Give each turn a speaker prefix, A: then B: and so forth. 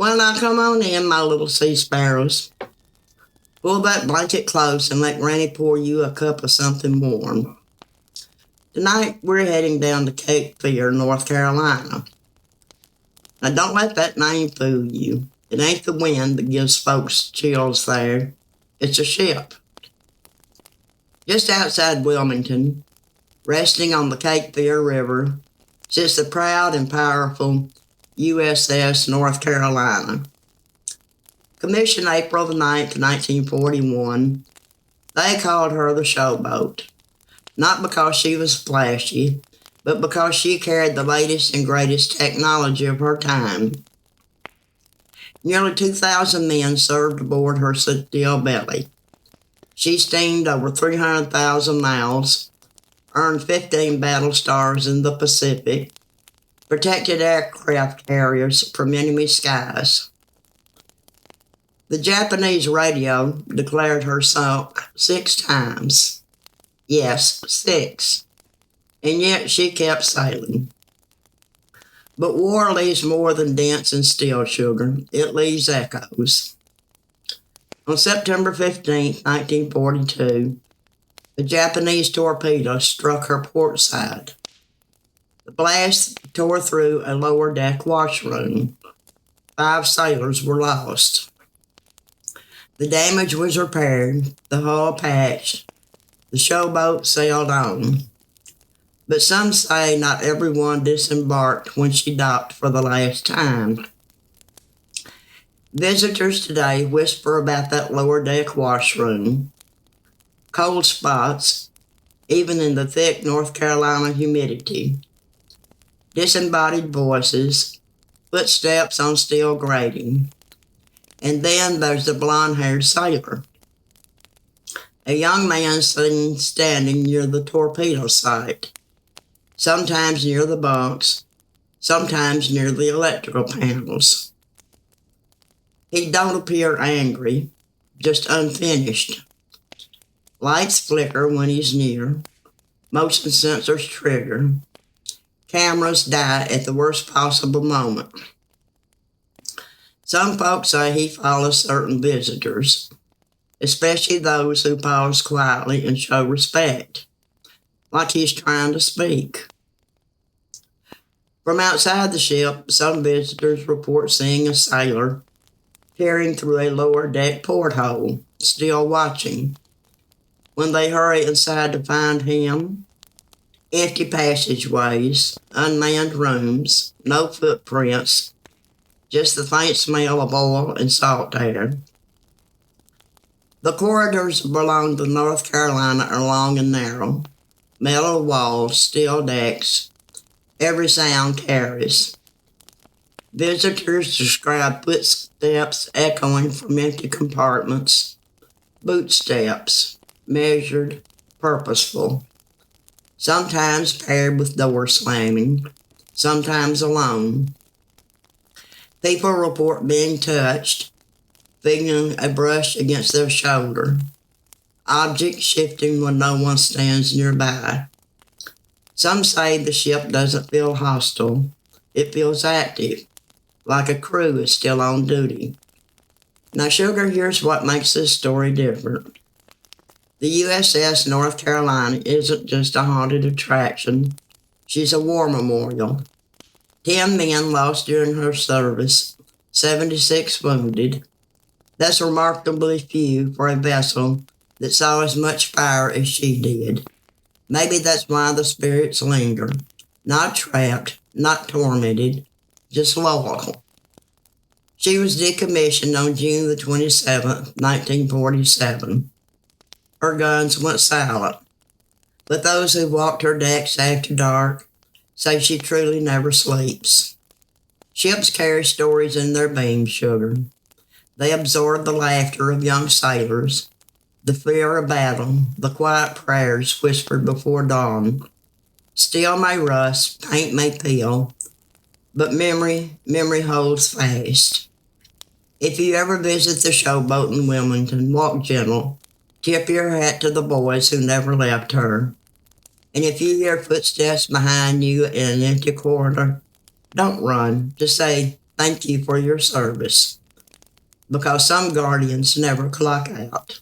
A: Well, now come on in, my little sea sparrows. Pull that blanket close and let Granny pour you a cup of something warm. Tonight, we're heading down to Cape Fear, North Carolina. Now, don't let that name fool you. It ain't the wind that gives folks chills there. It's a ship. Just outside Wilmington, resting on the Cape Fear River, sits the proud and powerful USS North Carolina. Commissioned April the 9th, 1941, they called her the Showboat, not because she was flashy, but because she carried the latest and greatest technology of her time. Nearly 2,000 men served aboard her steel belly. She steamed over 300,000 miles, earned 15 battle stars in the Pacific, protected aircraft carriers from enemy skies. The Japanese radio declared her sunk 6 times. Yes, 6. And yet she kept sailing. But war leaves more than dents and steel sugar. It leaves echoes. On September 15, 1942, the Japanese torpedo struck her port side. The blast tore through a lower deck washroom. 5 sailors were lost. The damage was repaired, the hull patched. The Showboat sailed on. But some say not everyone disembarked when she docked for the last time. Visitors today whisper about that lower deck washroom. Cold spots, even in the thick North Carolina humidity. Disembodied voices, footsteps on steel grating. And then there's the blonde-haired sailor. A young man seen standing near the torpedo site, sometimes near the bunks, sometimes near the electrical panels. He don't appear angry, just unfinished. Lights flicker when he's near, motion sensors trigger, cameras die at the worst possible moment. Some folks say he follows certain visitors, especially those who pause quietly and show respect, like he's trying to speak. From outside the ship, some visitors report seeing a sailor peering through a lower deck porthole, still watching. When they hurry inside to find him, empty passageways, unmanned rooms, no footprints, just the faint smell of oil and salt air. The corridors belong to North Carolina are long and narrow. Metal walls, steel decks, every sound carries. Visitors describe footsteps echoing from empty compartments, bootsteps, measured, purposeful, sometimes paired with door slamming, sometimes alone. People report being touched, feeling a brush against their shoulder, objects shifting when no one stands nearby. Some say the ship doesn't feel hostile, it feels active, like a crew is still on duty. Now, sugar, here's what makes this story different. The USS North Carolina isn't just a haunted attraction, she's a war memorial. 10 men lost during her service, 76 wounded. That's remarkably few for a vessel that saw as much fire as she did. Maybe that's why the spirits linger. Not trapped, not tormented, just loyal. She was decommissioned on June the 27th, 1947. Her guns went silent, but those who walked her decks after dark say she truly never sleeps. Ships carry stories in their beams, sugar. They absorb the laughter of young sailors, the fear of battle, the quiet prayers whispered before dawn. Steel may rust, paint may peel, but memory holds fast. If you ever visit the Showboat in Wilmington, walk gentle. Tip your hat to the boys who never left her. And if you hear footsteps behind you in an empty corridor, don't run. Just say, Thank you for your service. Because some guardians never clock out.